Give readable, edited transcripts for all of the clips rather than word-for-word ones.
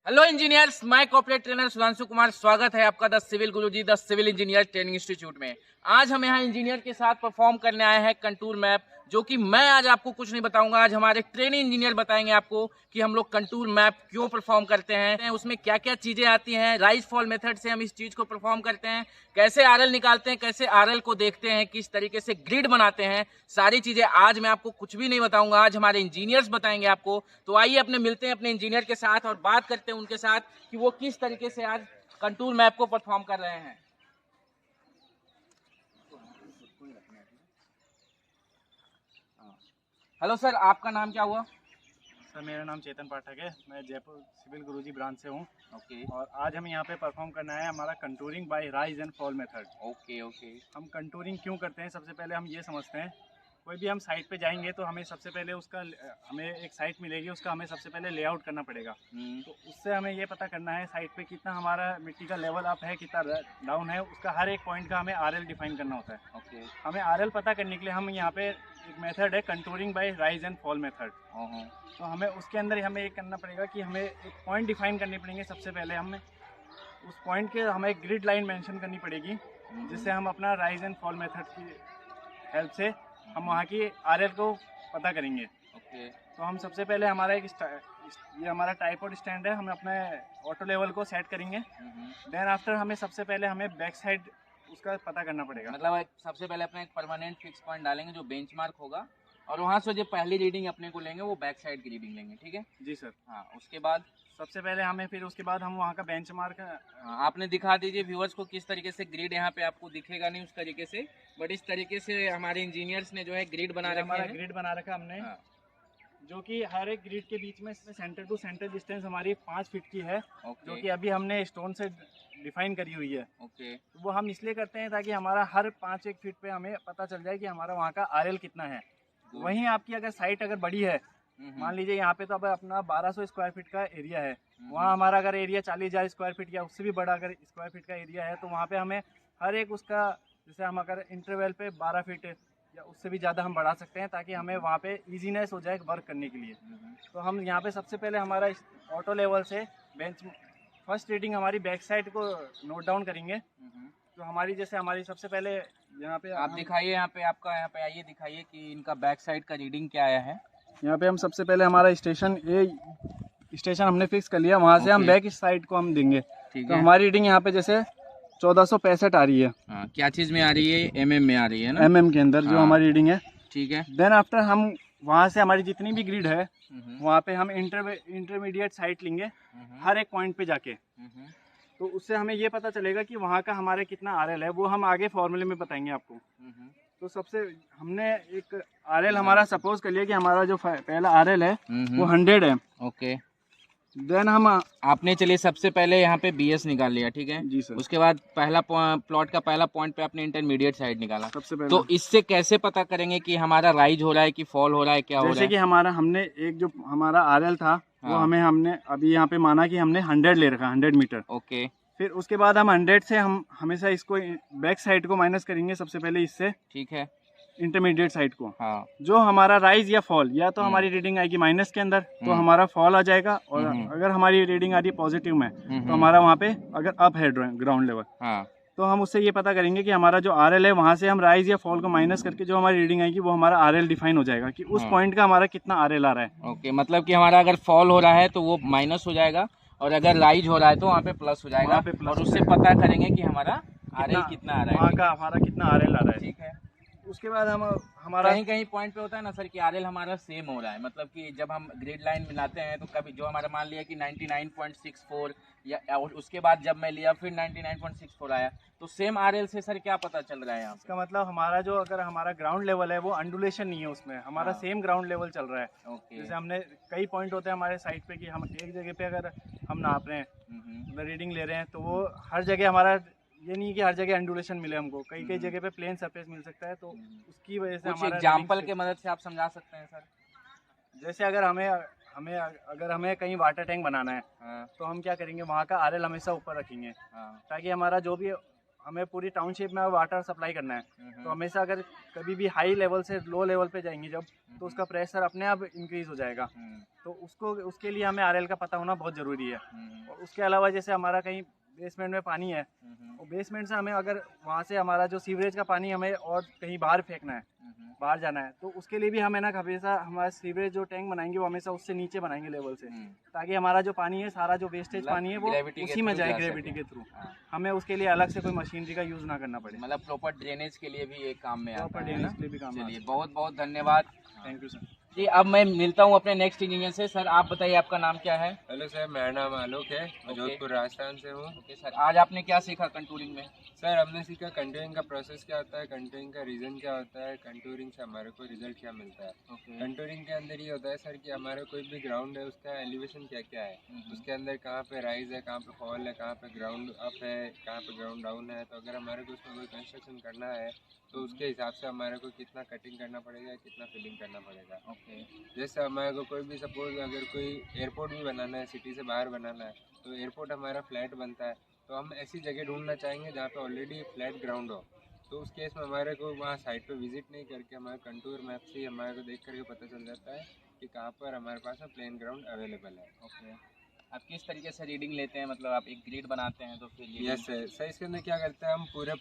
Hello engineers, मैं corporate trainer Sudhanshu Kumar. स्वागत है आपका the civil Guruji the civil engineer training institute में। आज हम यहाँ इंजीनियर के साथ परफॉर्म करने आए हैं कंटूर मैप, जो कि मैं आज आपको कुछ नहीं बताऊंगा। आज हमारे ट्रेनिंग इंजीनियर बताएंगे आपको कि हम लोग कंटूर मैप क्यों परफॉर्म करते हैं, उसमें क्या क्या चीजें आती हैं, राइज फॉल मेथड से हम इस चीज को परफॉर्म करते हैं, कैसे आरएल निकालते हैं, कैसे आरएल को देखते हैं, किस तरीके से ग्रिड बनाते हैं। सारी चीजें आज मैं आपको कुछ भी नहीं बताऊंगा, आज हमारे इंजीनियर्स बताएंगे आपको। तो आइए अपने मिलते हैं अपने इंजीनियर के साथ और बात करते हैं उनके साथ कि वो किस तरीके से आज कंटूर मैप को परफॉर्म कर रहे हैं। हेलो सर, आपका नाम क्या हुआ? सर मेरा नाम चेतन पाठक है। मैं जयपुर सिविल गुरुजी ब्रांच से हूँ। ओके और आज हम यहाँ पे परफॉर्म करना है हमारा contouring by rise and fall method. Okay okay हम कंटूरिंग क्यों करते हैं, सबसे पहले हम ये समझते हैं। कोई भी हम साइट पे जाएंगे तो हमें सबसे पहले हमें एक साइट मिलेगी, उसका हमें सबसे पहले लेआउट करना पड़ेगा। तो उससे हमें ये पता करना है साइट पे कितना हमारा मिट्टी का लेवल अप है, कितना डाउन है, उसका हर एक पॉइंट का हमें आरएल डिफाइन करना होता है। ओके हमें आरएल पता करने के लिए हम यहाँ पे एक मेथड है contouring by rise and fall method. तो हमें उसके अंदर हमें एक करना पड़ेगा कि हमें एक पॉइंट डिफाइन करने पड़ेंगे। सबसे पहले हमें उस पॉइंट के हमें एक ग्रिड लाइन मेंशन करनी पड़ेगी, जिससे हम अपना राइज एंड फॉल मेथड की हेल्प से हम वहाँ की आरएल को पता करेंगे। ओके तो हम सबसे पहले हमारा ये हमारा ट्राइपॉड स्टैंड है, हम अपने ऑटो लेवल को सेट करेंगे। देन आफ्टर हमें सबसे पहले हमें बैक साइड उसका पता करना पड़ेगा। मतलब सबसे पहले अपना एक परमानेंट फिक्स पॉइंट डालेंगे जो बेंचमार्क होगा, और वहाँ से जो पहली रीडिंग अपने को लेंगे वो बैक साइड की रीडिंग लेंगे। ठीक है जी सर। हाँ, उसके बाद सबसे पहले हमें फिर उसके बाद हम वहाँ का बेंचमार्क आपने दिखा दीजिए व्यूअर्स को किस तरीके से ग्रिड, यहाँ पे आपको दिखेगा नहीं उस तरीके से, बट इस तरीके से हमारे इंजीनियर्स ने जो है ग्रिड बना रखा हमारा है। ग्रिड बना रखा हमने। हाँ, जो कि हर एक ग्रिड के बीच में सेंटर टू सेंटर डिस्टेंस हमारी 5 फीट की है, ओके जो कि अभी हमने स्टोन से डिफाइन करी हुई है। ओके तो वो हम इसलिए करते हैं ताकि हमारा हर 5-1 फीट पे हमें पता चल जाए कि हमारा वहाँ का आरएल कितना है। वहीं आपकी अगर साइट अगर बड़ी है, मान लीजिए यहाँ पे तो अब अपना 1200 स्क्वायर फीट का एरिया है, वहाँ हमारा अगर एरिया 40,000 स्क्वायर फीट या उससे भी बड़ा अगर स्क्वायर फीट का एरिया है, तो वहाँ पे हमें हर एक उसका, जैसे हम अगर इंटरवल पे 12 फीट या उससे भी ज़्यादा हम बढ़ा सकते हैं, ताकि हमें वहाँ पे इजीनेस हो जाए वर्क करने के लिए। तो हम यहाँ पे सबसे पहले हमारा ऑटो लेवल से बेंच फर्स्ट रीडिंग हमारी बैक साइड को नोट डाउन करेंगे। तो हमारी जैसे हमारी सबसे पहले यहाँ पे आप दिखाइए, यहाँ पे आपका, यहाँ पे आइए दिखाइए कि इनका बैक साइड का रीडिंग क्या आया है। यहाँ पे हम सबसे पहले हमारा स्टेशन हमने फिक्स कर लिया, वहाँ से हम बैक साइड को हम देंगे। ठीक तो है, हमारी रीडिंग यहाँ पे जैसे 1465 आ रही है। हाँ, क्या चीज़ में आ रही है? एमएम में आ रही है ना? एमएम के अंदर जो हाँ। हमारी रीडिंग है। ठीक है। देन आफ्टर हम वहाँ से हमारी जितनी भी ग्रिड है, वहाँ पे हम इंटरमीडिएट साइट लेंगे हर एक पॉइंट पे जाके। तो उससे हमें ये पता चलेगा कि वहाँ का हमारे कितना आरएल है, वो हम आगे फॉर्मूले में बताएंगे आपको। तो सबसे हमने एक आरएल हमारा सपोज कर लिया कि हमारा जो पहला आरएल है वो 100 है। ओके, देन हम आपने चलिए सबसे पहले यहाँ पे बीएस निकाल लिया। ठीक है जी सर। उसके बाद पहला प्लॉट का पहला पॉइंट पे आपने इंटरमीडिएट साइड निकाला। सबसे पहले तो इससे कैसे पता करेंगे कि हमारा राइज हो रहा है कि फॉल हो रहा है, क्या हो रहा जैसे है? कि हमने एक जो हमारा आरएल था वो हाँ। हमने अभी यहाँ पे माना कि हमने 100 ले रखा, 100 मीटर। ओके, फिर उसके बाद हम 100 से हम हमेशा इसको बैक साइड को माइनस करेंगे सबसे पहले, इससे ठीक है। इंटरमीडिएट साइड को। हाँ, जो हमारा राइज या फॉल, या तो हमारी रीडिंग आएगी माइनस के अंदर तो हमारा फॉल आ जाएगा, और अगर हमारी रीडिंग आ रही है पॉजिटिव में तो हमारा वहाँ पे अगर अप है ग्राउंड लेवल। हाँ, तो हम उससे ये पता करेंगे कि हमारा जो आरएल है वहाँ से हम राइज या फॉल को माइनस करके जो हमारी रीडिंग आएगी वो हमारा आरएल डिफाइन हो जाएगा कि उस पॉइंट का हमारा कितना आरएल आ रहा है। ओके, मतलब कि हमारा अगर फॉल हो रहा है तो वो माइनस हो जाएगा, और अगर राइज हो रहा है तो वहाँ पे प्लस हो जाएगा, और उससे पता करेंगे कि हमारा आरएल कितना आ रहा है, वहाँ का हमारा कितना आरएल आ रहा है। ठीक है। उसके बाद हम हमारा कहीं कहीं पॉइंट पे होता है ना सर कि आरएल हमारा सेम हो रहा है, मतलब कि जब हम ग्रिड लाइन मिलाते हैं तो कभी जो हमारा मान लिया कि 99.64, या उसके बाद जब मैं लिया फिर 99.64 आया, तो सेम आरएल से सर क्या पता चल रहा है यहाँ पे? इसका मतलब हमारा जो अगर हमारा ग्राउंड लेवल है वो अंडुलेशन नहीं है उसमें, हमारा सेम ग्राउंड लेवल चल रहा है। ओके, जैसे हमने कई पॉइंट होते हैं हमारे साइट पे कि हम एक जगह पे अगर हम नाप रहे हैं, रीडिंग ले रहे हैं, तो वो हर जगह हमारा, ये नहीं कि हर जगह अंडुलेशन मिले हमको, कई कई जगह पे प्लेन सरफेस मिल सकता है। तो उसकी वजह से कुछ हमारा एग्जाम्पल के मदद से आप समझा सकते हैं सर? जैसे अगर हमें कहीं वाटर टैंक बनाना है, हाँ, तो हम क्या करेंगे, वहाँ का आरएल हमेशा ऊपर रखेंगे, हाँ, ताकि हमारा जो भी हमें पूरी टाउनशिप में वाटर सप्लाई करना है। तो हमेशा अगर कभी भी हाई लेवल से लो लेवल पे जाएंगे जब, तो उसका प्रेशर अपने आप इंक्रीज हो जाएगा। तो उसके लिए हमें आरएल का पता होना बहुत ज़रूरी है। और उसके अलावा जैसे हमारा कहीं बेसमेंट में पानी है, और बेसमेंट से हमें अगर वहाँ से हमारा जो सीवरेज का पानी हमें और कहीं बाहर फेंकना है, बाहर जाना है, तो उसके लिए भी हमें ना हमेशा हमारा सीवरेज जो टैंक बनाएंगे वो हमेशा उससे नीचे बनाएंगे लेवल से, ताकि हमारा जो पानी है सारा जो वेस्टेज पानी है वो उसी में जाए ग्रेविटी के थ्रू। हमें उसके लिए अलग से कोई मशीनरी का यूज़ ना करना पड़े। मतलब प्रॉपर ड्रेनेज के लिए भी ये काम में आता है। प्रॉपर ड्रेनेज के लिए भी काम आता है। चलिए बहुत बहुत धन्यवाद। Thank you sir. जी अब मैं मिलता हूँ अपने नेक्स्ट इंजीनियर से। सर आप बताइए आपका नाम क्या है? हेलो सर, मेरा नाम आलोक है, मैं जोधपुर राजस्थान से हूँ। ओके सर, आज आपने क्या सीखा कंटूरिंग में? सर हमने सीखा कंटूरिंग का प्रोसेस क्या होता है, कंटूरिंग का रीज़न क्या होता है, कंटूरिंग से हमारे को रिजल्ट क्या मिलता है। कंटूरिंग के अंदर ये होता है सर कि हमारा कोई भी ग्राउंड है उसका एलिवेशन क्या क्या है, उसके अंदर कहाँ पे राइज है, कहाँ पे फॉल है, कहाँ पे ग्राउंड अप है, कहाँ पे ग्राउंड डाउन है। तो अगर हमारे को उसमें कोई कंस्ट्रक्शन करना है तो उसके हिसाब से हमारे को कितना कटिंग करना पड़ेगा, कितना फिलिंग करना पड़ेगा। ओके। जैसे हमारे को कोई भी सपोज अगर कोई एयरपोर्ट भी बनाना है, सिटी से बाहर बनाना है, तो एयरपोर्ट हमारा फ्लैट बनता है, तो हम ऐसी जगह ढूंढना चाहेंगे जहाँ पे ऑलरेडी फ्लैट ग्राउंड हो। तो उस केस में हमारे को वहाँ साइट पे विजिट नहीं करके हमारे कंटूर मैप से ही हमारे को देख करके पता चल जाता है कि कहाँ पर हमारे पास प्लेन ग्राउंड अवेलेबल है। ओके, आप किस तरीके से रीडिंग लेते हैं? मतलब आप एक ग्रिड बनाते हैं तो फिर यस सर, इसके अंदर क्या करते हैं, हम पूरे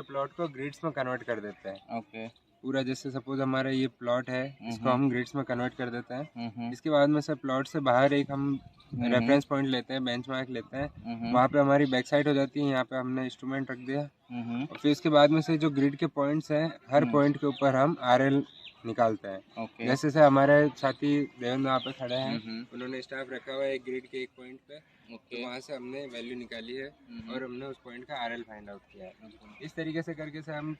प्लॉट को ग्रिड्स में कन्वर्ट कर देते हैं। ओके। पूरा जैसे सपोज हमारा ये प्लॉट है, इसको हम ग्रिड्स में कन्वर्ट कर देते हैं। इसके बाद में सर प्लॉट से बाहर एक हम रेफरेंस पॉइंट लेते हैं, बेंचमार्क लेते हैं, वहाँ पे हमारी बैक साइड हो जाती है। यहाँ पे हमने इंस्ट्रूमेंट रख दिया और फिर इसके बाद में से जो ग्रिड के पॉइंट्स हैं, हर पॉइंट के ऊपर हम आरएल निकालते हैं। जैसे से हमारे साथी देवेंद्र वहाँ पे खड़े हैं, उन्होंने स्टाफ रखा हुआ है एक ग्रिड के एक पॉइंट पे। तो वहाँ से हमने वैल्यू निकाली है और हमने उस पॉइंट का आरएल फाइंड आउट किया है। इस तरीके से करके से हम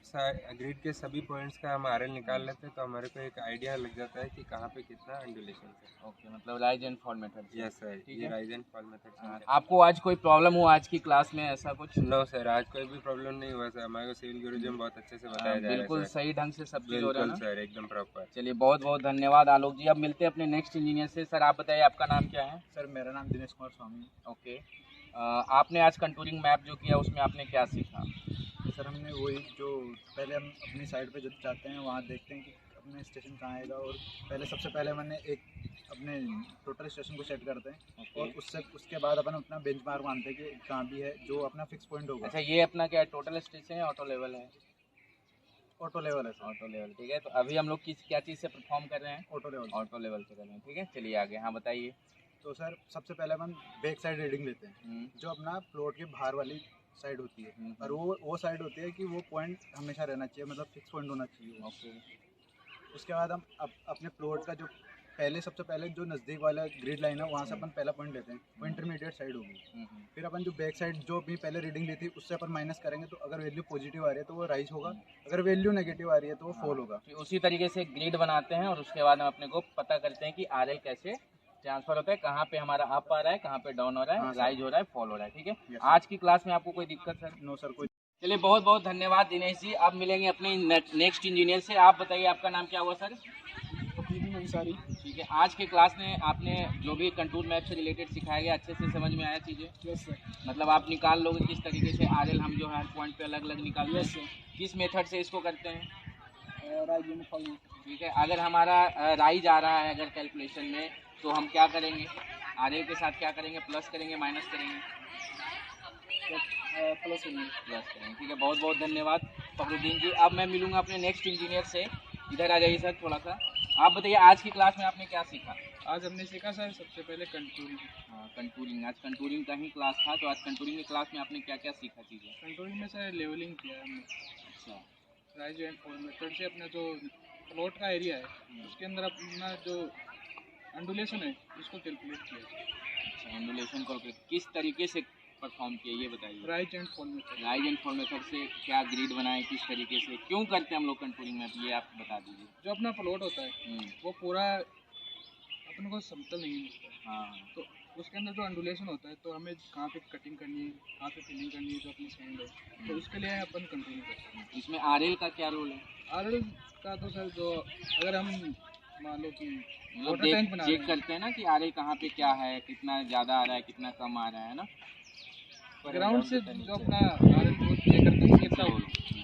ग्रिड के सभी पॉइंट्स का हम आरएल निकाल लेते हैं, तो हमारे को एक आइडिया लग जाता है कि कहाँ पे कितना अंडुलेशन है। ओके, मतलब rise and fall method. Yes sir, ये राइज एंड फॉल मेथड। आपको आज कोई प्रॉब्लम हुआ आज की क्लास में, ऐसा कुछ? नो सर, आज कोई भी प्रॉब्लम नहीं हुआ सर, हमारे को सिविल गुरुजी में बहुत अच्छे से बताया जा रहा है। बिल्कुल सही ढंग से सब चीज हो रहा है ना सर, एकदम प्रॉपर। चलिए बहुत बहुत धन्यवाद आलोक जी। अब मिलते हैं अपने नेक्स्ट इंजीनियर से। सर आप बताइए आपका नाम क्या है? सर मेरा नाम दिनेश कुमार स्वामी। ओके, आपने आज कंटूरिंग मैप जो किया उसमें आपने क्या सीखा? सर हमने वही जो पहले हम अपनी साइड पे जब जाते हैं वहाँ देखते हैं कि अपने स्टेशन कहाँ आएगा, और सबसे पहले मैंने एक अपने टोटल स्टेशन को सेट करते हैं। और उसके बाद अपन अपना बेंचमार्क मानते हैं कि कहाँ भी है जो अपना फिक्स पॉइंट होगा। अच्छा, ये अपना क्या टोटल स्टेशन है, ऑटो लेवल है? ऑटो लेवल है सर। ऑटो लेवल, ठीक है। तो अभी हम लोग क्या चीज़ से परफॉर्म कर रहे हैं? ऑटो लेवल से कर रहे हैं, ठीक है। चलिए आगे, हाँ बताइए। तो सर सबसे पहले हम बैक साइड रीडिंग लेते हैं, जो अपना प्लॉट के बाहर वाली साइड होती है। और वो साइड होती है कि वो पॉइंट हमेशा रहना चाहिए, मतलब फिक्स पॉइंट होना चाहिए। ओके। उसके बाद हम अपने प्लॉट का जो सबसे पहले जो नज़दीक वाला ग्रिड लाइन है वहाँ से अपन पहला पॉइंट लेते हैं, वो इंटरमीडिएट साइड होगी। फिर अपन जो बैक साइड जो भी पहले रीडिंग ली थी उससे अपन माइनस करेंगे, तो अगर वैल्यू पॉजिटिव आ रही है तो वो राइज होगा, अगर वैल्यू नेगेटिव आ रही है तो वो फॉल होगा। फिर उसी तरीके से ग्रिड बनाते हैं और उसके बाद हम अपने को पता करते हैं कि आरएल कैसे ट्रांसफर होता है, कहाँ पे हमारा अप आ रहा है, कहाँ पे डाउन हो रहा है, राइज हो रहा है, फॉल हो रहा है, ठीक है। आज की क्लास में आपको कोई दिक्कत सर? नो सर, कोई। चलिए बहुत बहुत धन्यवाद दिनेश जी। अब मिलेंगे अपने नेक्स्ट इंजीनियर से। आप बताइए आपका नाम क्या हुआ सर? अंसारी। ठीक है, आज के क्लास में आपने जो भी कंटूर मैप से रिलेटेड सिखाया गया अच्छे से समझ में आया चीज़ें? Yes sir. मतलब आप निकाल लोगे किस तरीके से आरएल हम जो है पॉइंट पे अलग अलग निकालते हैं? यस। किस मेथड से इसको करते हैं? Rise and fall. ठीक है, अगर हमारा राइज आ रहा है अगर कैलकुलेशन में, तो हम क्या करेंगे? आरएल के साथ क्या करेंगे? प्लस करेंगे, माइनस करेंगे? प्लस करेंगे, ठीक है। बहुत बहुत धन्यवाद फखरुद्दीन जी। अब मैं मिलूंगा अपने नेक्स्ट इंजीनियर से। इधर आ जाइए सर थोड़ा सा। आप बताइए आज की क्लास में आपने क्या सीखा? आज हमने सीखा सर सबसे पहले कंटूरिंग। हाँ, कंटूरिंग। आज कंटूरिंग का ही क्लास था, तो आज कंटूरिंग की क्लास में आपने क्या क्या सीखा चीज़ें? कंटूरिंग में सर लेवलिंग किया है हमने। अच्छा। राइज एंड फॉल मेथड से अपना जो प्लॉट का एरिया है उसके अंदर अपना जो अंडुलेशन है उसको कैलकुलेट किया। अच्छा, अंडुलेशन को किस तरीके से परफॉर्म किए ये बताइए। Rise and fall method. Rise and fall method से क्या ग्रिड बनाए, किस तरीके से, क्यों करते हैं हम लोग कंटूरिंग में, ये आप बता दीजिए। जो अपना प्लॉट होता है वो पूरा अपन को समतल नहीं मिलता है। हाँ, तो उसके अंदर जो अंडुलेशन होता है, तो हमें कहाँ पे कटिंग करनी है, कहाँ पे फिलिंग करनी है, जो अपनी सैंड है, तो उसके लिए अपन कंटिन्यू करते हैं। इसमें आरएल का क्या रोल है? आरएल का तो सर जो अगर हम मान लो कि मतलब चेक करते हैं ना कि आरएल कहाँ पे क्या है, कितना ज़्यादा आ रहा है, कितना कम आ रहा है ना। ग्राउंड से जो अपना आरएल वो चेक करते हैं कितना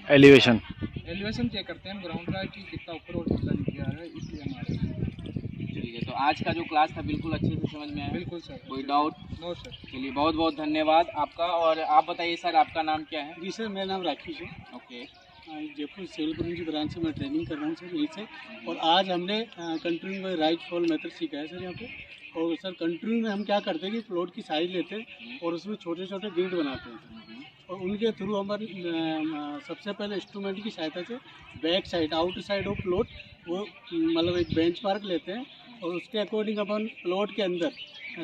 एलिवेशन एलिवेशन चेक करते हैं ग्राउंड का कि कितना ऊपर और कितना नीचे आ रहा है, इसलिए हमारे ठीक है, तो आज का जो क्लास था बिल्कुल अच्छे से समझ में आया? बिल्कुल सर, कोई डाउट? No sir. चलिए बहुत बहुत धन्यवाद आपका। और आप बताइए सर, आपका नाम क्या है? जी सर, मेरा नाम राकेश है। ओके। जयपुर सिविल गुरुजी ब्रांच से मैं ट्रेनिंग कर रहा हूँ सर यहीं से। और आज हमने controlling by right fall method सीखा है सर यहाँ पे। और सर कंट्रोलिंग में हम क्या करते हैं कि प्लॉट की साइज लेते हैं और उसमें छोटे छोटे ग्रिड बनाते हैं और उनके थ्रू हमारी सबसे पहले इंस्ट्रूमेंट की सहायता से back side out side of plot वो मतलब एक बेंच मार्क लेते हैं और उसके अकॉर्डिंग अपन प्लॉट के अंदर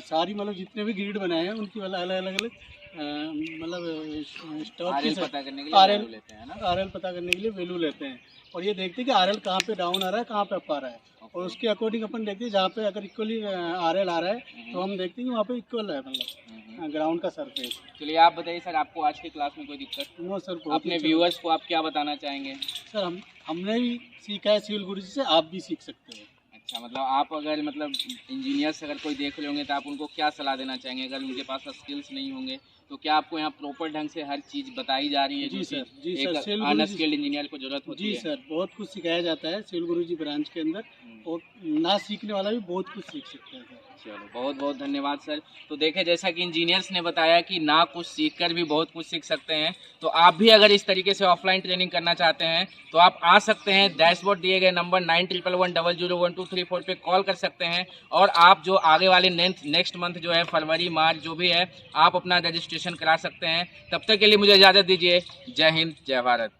सारी मतलब जितने भी ग्रिड बनाए हैं उनकी वाला अलग अलग मतलब स्टॉक की पता करने के लिए value लेते हैं ना? आरएल पता करने के लिए वैल्यू लेते हैं और ये देखते हैं कि आरएल कहाँ पे डाउन आ रहा है कहाँ पे अप आ रहा है। और उसके अकॉर्डिंग अपन देखते हैं जहाँ पे अगर इक्वली आरएल आ रहा है तो हम देखते हैं कि वहाँ पे इक्वल है मतलब ग्राउंड का सरफेस। चलिए आप बताइए सर, आपको आज की क्लास में कोई दिक्कत? नो सर, अपने व्यूअर्स को आप क्या बताना चाहेंगे? सर हमने भी सीखा है सिविल गुरुजी से, आप भी सीख सकते हैं। अच्छा, मतलब आप अगर मतलब इंजीनियर्स अगर कोई देख रहे होंगे तो आप उनको क्या सलाह देना चाहेंगे? अगर उनके पास स्किल्स नहीं होंगे तो क्या आपको यहाँ प्रॉपर ढंग से हर चीज़ बताई जा रही है? जी सर, जी एक सर, अनस्किल्ड इंजीनियर को जरूरत होती जी है? सर, बहुत कुछ सिखाया जाता है सिविल गुरुजी ब्रांच के अंदर और ना सीखने वाला भी बहुत कुछ सीख सकते हैं सर। चलो बहुत बहुत धन्यवाद सर। तो देखें, जैसा कि इंजीनियर्स ने बताया कि ना कुछ सीखकर भी बहुत कुछ सीख सकते हैं, तो आप भी अगर इस तरीके से ऑफलाइन ट्रेनिंग करना चाहते हैं तो आप आ सकते हैं। डैशबोर्ड दिए गए नंबर 9111001234 पे कॉल कर सकते हैं और आप जो आगे वाले नेक्स्ट मंथ जो है फरवरी मार्च जो भी है आप अपना रजिस्ट्रेशन करा सकते हैं। तब तक के लिए मुझे इजाज़त दीजिए। जय हिंद, जय भारत।